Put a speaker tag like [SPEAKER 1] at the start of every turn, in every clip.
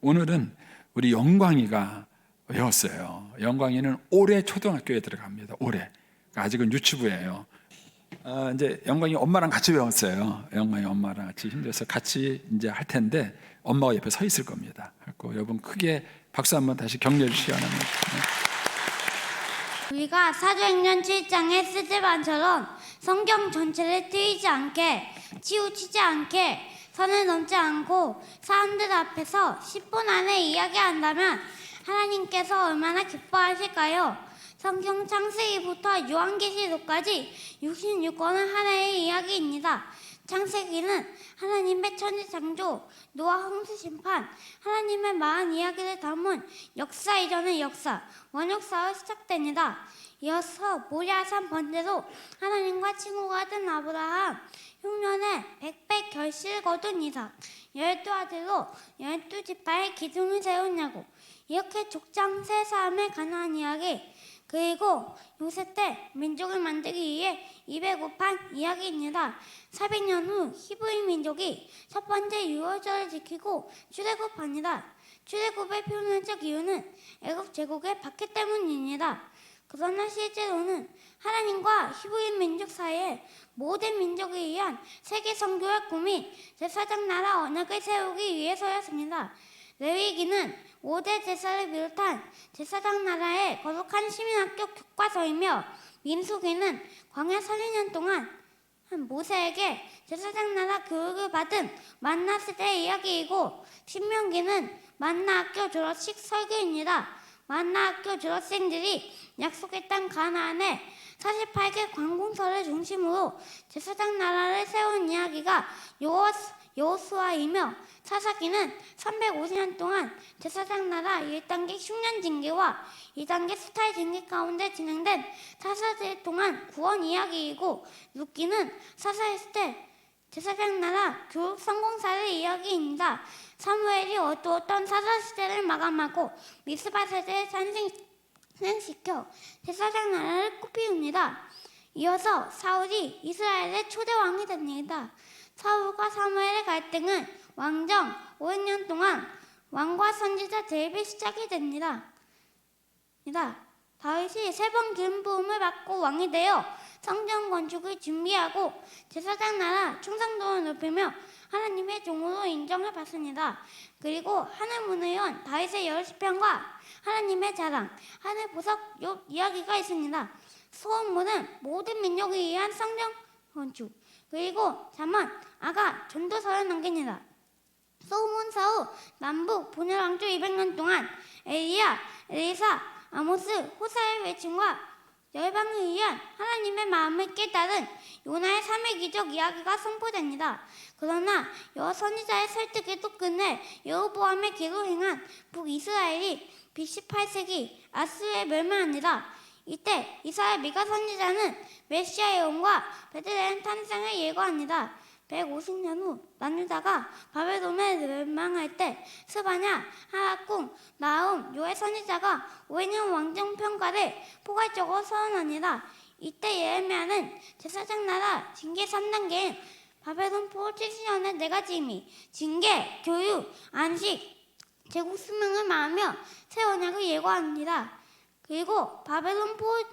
[SPEAKER 1] 오늘은 우리 영광이가 외웠어요. 영광이는 올해 초등학교에 들어갑니다. 올해. 아직은 유치부예요. 이제 영광이 엄마랑 같이 외웠어요. 영광이 엄마랑 같이 힘들어서 같이 이제 할 텐데 엄마가 옆에 서 있을 겁니다. 그래서 여러분 크게 박수 한번 다시 격려해 주시기 바랍니다.
[SPEAKER 2] 우리가 사도행전 7장의 스데반처럼 성경 전체를 트이지 않게, 치우치지 않게, 선을 넘지 않고 사람들 앞에서 10분 안에 이야기한다면 하나님께서 얼마나 기뻐하실까요? 성경 창세기부터 요한계시록까지 66권은 하나의 이야기입니다. 창세기는 하나님의 천지창조, 노아 홍수 심판, 하나님의 마흔 이야기를 담은 역사 이전의 역사, 원역사로 시작됩니다. 이어서 모리아산 번제로 하나님과 친구가 된 아브라함, 흉년에 100배 결실을 거둔 이삭, 12아들로 12지파의 기둥을 세운 야곱, 이렇게 족장 세 사람의 가나안 이야기, 그리고 요셉 때 민족을 만들기 위해 입에 곱한 이야기입니다. 400년 후 히브리 민족이 첫 번째 유월절을 지키고 출애굽합니다. 출애굽의 표면적 이유는 애굽 제국의 박해 때문입니다. 그러나 실제로는 하나님과 히브리 민족 사이에 모든 민족을 위한 세계 선교의 꿈이 제사장 나라 언약을 세우기 위해서였습니다. 레위기는 5대 제사를 비롯한 제사장 나라의 거룩한 시민학교 교과서이며, 민수기는 광야 40년 동안 모세에게 제사장 나라 교육을 받은 만나 세대의 이야기이고, 신명기는 만나 학교 졸업식 설교입니다. 만나 학교 졸업생들이 약속의 땅 가나안에 48개 관공서를 중심으로 제사장 나라를 세운 이야기가 여호수아이며, 사사기는 350년 동안 제사장 나라 1단계 흉년 징계와 2단계 수탈 징계 가운데 진행된 사사들을 통한 구원 이야기이고, 룻기는 사사했을 때 제사장 나라 교육 성공사의 이야기입니다. 사무엘이 어두웠던 사사 시대를 마감하고 미스바 세대를 탄생시켜 제사장 나라를 꽃피웁니다. 이어서 사울이 이스라엘의 초대 왕이 됩니다. 사울과 사무엘의 갈등은 왕정 500년 동안 왕과 선지자 대립이 시작이 됩니다. 다윗이 3번 기름 부음을 받고 왕이 되어 성전 건축을 준비하고 제사장 나라 충성도를 높이며 하나님의 종으로 인정을 받습니다. 그리고 하늘문을 연 다윗의 여호시편과 하나님의 자랑, 하늘 보석 욥 이야기가 있습니다. 소원문은 모든 민족을 위한 성전 건축, 그리고 잠언, 아가, 전도서를 남깁니다. 소문사 후 남북 분열 왕조 200년 동안 엘리야, 엘리사, 아모스, 호사의 외침과 열방을 위한 하나님의 마음을 깨달은 요나의 3일 기적 이야기가 선포됩니다. 그러나 여호 선지자의 설득에도 끝내 여로보암의 계로 행한 북이스라엘이 B18세기 아수르에 멸망합니다. 이때 이사야 미가 선지자는 메시아의 영과 베들레헴 탄생을 예고합니다. 150년 후 나누다가 바벨론에 멸망할 때 스바냐, 하락궁, 나훔, 요엘 선지자가 500년 왕정 평가를 포괄적으로 선언합니다. 이때 예레미야는 제사장 나라 징계 3단계인 바벨론 포로 70년의 4가지 의미, 징계, 교육, 안식, 제국 수명을 말하며 새 언약을 예고합니다. 그리고 바벨론 포로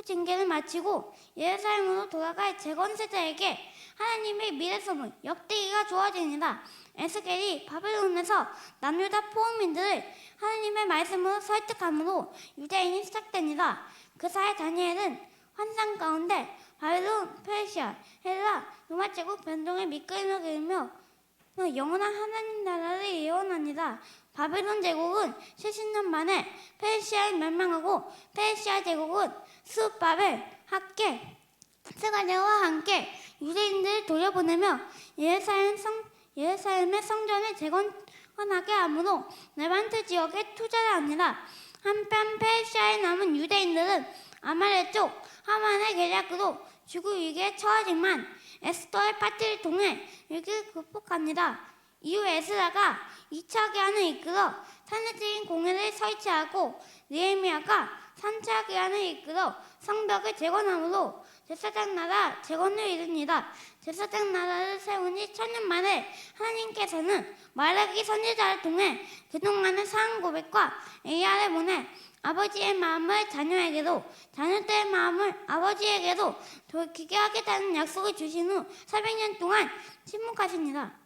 [SPEAKER 2] 징계를 마치고 예루살렘으로 돌아갈 재건 세대에게 하나님의 미래 소문, 역대기가 주어집니다. 에스겔이 바벨론에서 남유다 포로민들을 하나님의 말씀으로 설득함으로 유대인이 시작됩니다. 그 사이 다니엘은 환상 가운데 바벨론, 페르시아, 헬라, 로마 제국 변동의 밑그림을 그리며 영원한 하나님 나라를 예언합니다. 바벨론 제국은 70년 만에 페르시아에 멸망하고, 페르시아 제국은 스룹바벨, 학계, 스가랴와 함께 유대인들을 돌려보내며 예루살렘의 성전을 재건하게 하므로 레반트 지역에 투자를 합니다. 한편 페르시아에 남은 유대인들은 아말렉 쪽 하만의 계략으로 죽을 위기에 처하지만 에스더의 파티를 통해 위기를 극복합니다. 이후 에스라가 2차 기한을 이끌어 산헤드린 공회를 설치하고 느헤미야가 3차 기한을 이끌어 성벽을 재건함으로 제사장 나라 재건을 이룹니다. 제사장 나라를 세운 지 1000년 만에 하나님께서는 말라기 선지자를 통해 그동안의 사랑 고백과 AR을 보내 아버지의 마음을 자녀에게도 자녀들의 마음을 아버지에게도 돌이키게 하겠다는 약속을 주신 후 400년 동안 침묵하십니다.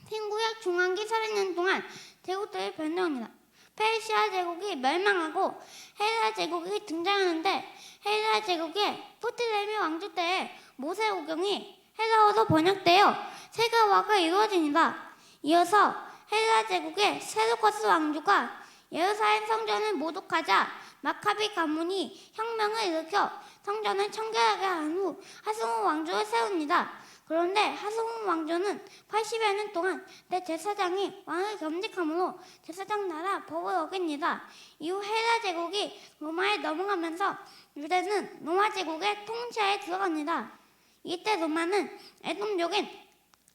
[SPEAKER 2] 신구약 중앙기 400년 동안 제국들이 변동합니다. 페르시아 제국이 멸망하고 헬라 제국이 등장하는데 헬라 제국의 프틀레미 왕조 때에 모세오경이 헬라어로 번역되어 세계화가 이루어집니다. 이어서 헬라 제국의 세루커스 왕조가 예루살렘 성전을 모독하자 마카비 가문이 혁명을 일으켜 성전을 청결하게 한 후 하스몬 왕조를 세웁니다. 그런데 하스몬 왕조는 80여 년 동안 대제사장이 왕을 겸직함으로 제사장 나라 법을 어깁니다. 이후 헬라 제국이 로마에 넘어가면서 유대는 로마 제국의 통치하에 들어갑니다. 이때 로마는 에돔족인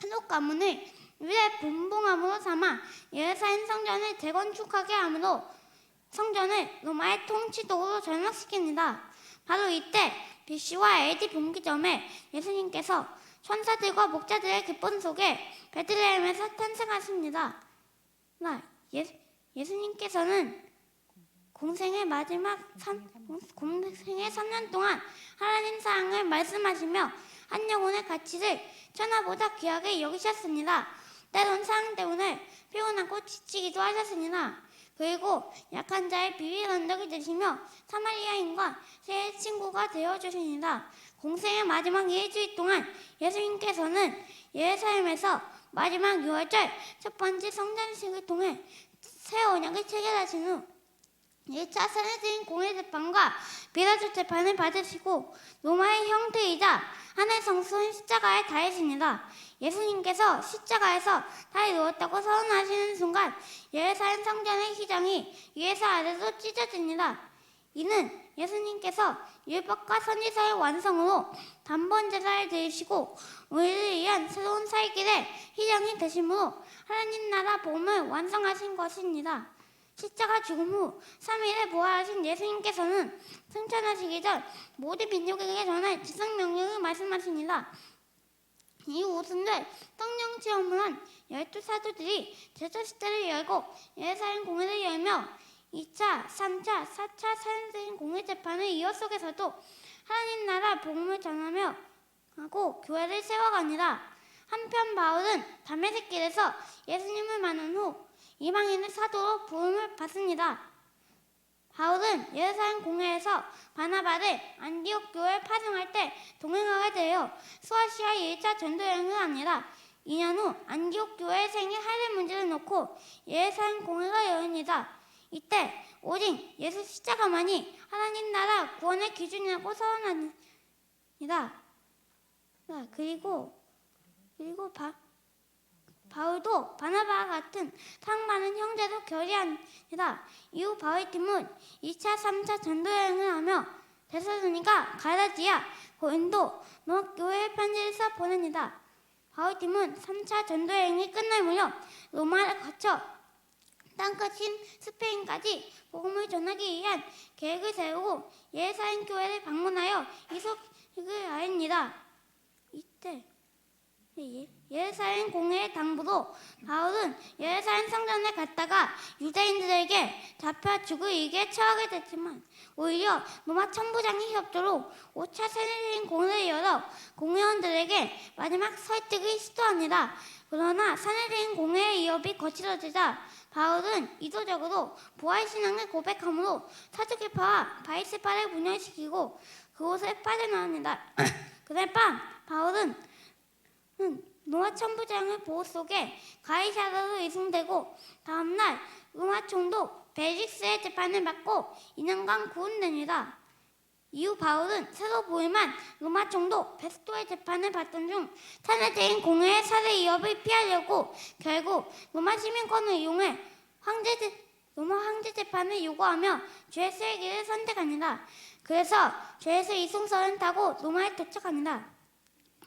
[SPEAKER 2] 한옥 가문을 유대 분봉함으로 삼아 예루살렘 성전을 재건축하게 하므로 성전을 로마의 통치도구로 전락시킵니다. 바로 이때 BC와 AD 분기점에 예수님께서 천사들과 목자들의 기쁨 속에 베들레헴에서 탄생하십니다. 예수님께서는 공생의 3년 동안 하나님 사랑을 말씀하시며 한 영혼의 가치를 천하보다 귀하게 여기셨습니다. 때론 사랑 때문에 피곤하고 지치기도 하셨습니다. 그리고 약한 자의 비밀 언덕이 되시며 사마리아인과 새 친구가 되어주십니다. 공생의 마지막 일주일 동안 예수님께서는 예루살렘에서 마지막 6월절 첫 번째 성전식을 통해 새 언약을 체결하신 후 1차 세례드린 공회 재판과 비라조 재판을 받으시고 로마의 형태이자 하늘 성스러운 십자가에 달리십니다. 예수님께서 십자가에서 다 이루었다고 선언하시는 순간 예루살렘 성전의 휘장이 위에서 아래로 찢어집니다. 이는 예수님께서 율법과 선지서의 완성으로 단번 제사를 드리시고 우리를 위한 새로운 살길의 휘장이 되심으로 하나님 나라 복음을 완성하신 것입니다. 십자가 죽음 후 3일에 부활하신 예수님께서는 승천하시기 전 모든 민족에게 전할 지성명령을 말씀하십니다. 이후 오순절 성령 체험을 한 12사도들이 제사식대를 열고 예루살렘 공회를 열며 2차, 3차, 4차 세례드린 공회 재판을 이어 속에서도 하나님 나라 복음을 전하며 하고 교회를 세워갑니다. 한편 바울은 다메섹 길에서 예수님을 만난 후 이방인의 사도로 부름을 받습니다. 바울은 예루살렘 공회에서 바나바를 안디옥 교회에 파송할 때 동행하게 되어 소아시아 1차 전도 여행을 합니다. 2년 후 안디옥 교회의 생애 할례 문제를 놓고 예루살렘 공회가 열립니다. 이때 오직 예수 십자가만이 하나님 나라 구원의 기준이라고 선언합니다. 그리고 바울도 바나바와 같은 사랑 많은 형제도 결의합니다. 이후 바울팀은 2차, 3차 전도여행을 하며 데살로니가, 갈라디아, 고린도, 노아교회에 편지를 써 보냅니다. 바울팀은 3차 전도여행이 끝날 무렵 로마를 거쳐 땅끝인 스페인까지 복음을 전하기 위한 계획을 세우고 예루살렘 교회를 방문하여 이 소식을 알립니다. 이때 예루살렘 공회의 당부로 바울은 예루살렘 성전에 갔다가 유대인들에게 잡혀 죽을 위기에 처하게 됐지만 오히려 로마 천부장의 협조로 5차 세례드린 공회를 열어 공회원들에게 마지막 설득을 시도합니다. 그러나 세례드린 공회의 위협이 거칠어지자 바울은 이도적으로 부활신앙을 고백함으로 사두개파와 바리새파를 분열시키고 그곳을 빠져나옵니다. 그날 밤 바울은 로마 천부장의 보호 속에 가이사라로 이송되고 다음날 로마 총독 벨릭스의 재판을 받고 2년간 구원됩니다. 이후 바울은 새로 부임한 로마 총독 베스토의 재판을 받던 중 사내대인 공회의 살해 위협을 피하려고 결국 로마 시민권을 이용해 로마 황제 재판을 요구하며 죄수의 길을 선택합니다. 그래서 죄수 이송선을 타고 로마에 도착합니다.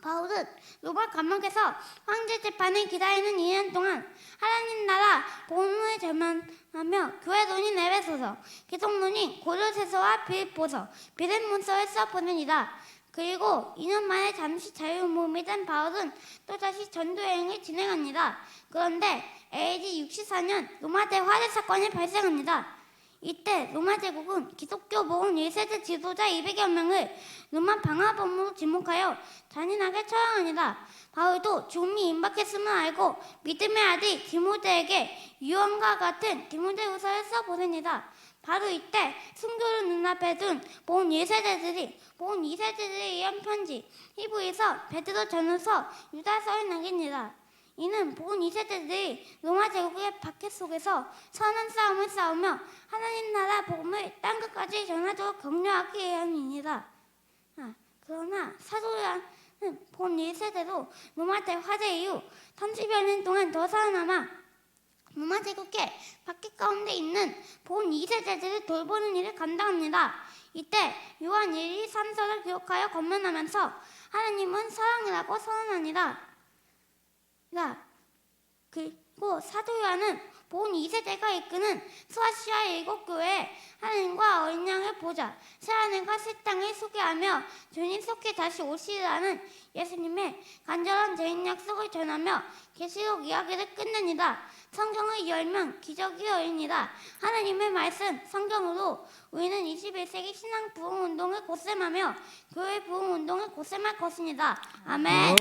[SPEAKER 2] 바울은 로마 감옥에서 황제 재판을 기다리는 2년 동안 하나님 나라 복음을 전하며 교회론인 에베소서, 기독론인 고린도서와 빌립보서, 빌립문서를 써 보냅니다. 그리고 2년 만에 잠시 자유몸이 된 바울은 또다시 전도 여행을 진행합니다. 그런데 AD 64년 로마 대화재 사건이 발생합니다. 이때 로마 제국은 기독교 모은 1세대 지도자 200여 명을 로마 방화범으로 지목하여 잔인하게 처형합니다. 바울도 죽음이 임박했음을 알고 믿음의 아들 디모데에게 유언과 같은 디모데후서를 써 보냅니다. 바로 이때 순교를 눈앞에 둔 본 1세대들이 본 2세대들에 의한 편지, 히브리서, 베드로 전후서, 유다서를 남깁니다. 이는 본 2세대들이 로마 제국의 박해 속에서 선한 싸움을 싸우며 하나님 나라 복음을 땅끝까지 전하도록 격려하기 위함입니다. 그러나 사도 요한은 본 1세대로 로마 대화재 이후 30여 년 동안 더 살아남아 로마 제국의 박해 가운데 있는 본 2세대들을 돌보는 일을 감당합니다. 이때 요한 1, 2, 3서를 기록하여 권면하면서 하나님은 사랑이라고 선언합니다. 그리고 사도 요한은 본 2세대가 이끄는 소아시아 7교회에 하나님과 어린 양을 보자 새하늘과 새 땅을 소개하며 주님 속히 다시 오시리라는 예수님의 간절한 재림 약속을 전하며 계시록 이야기를 끝냅니다. 성경을 열면 기적이 열립니다. 하나님의 말씀 성경으로 우리는 21세기 신앙 부흥 운동을 고쌤하며 교회 부흥 운동을 고쌤할 것입니다. 아멘.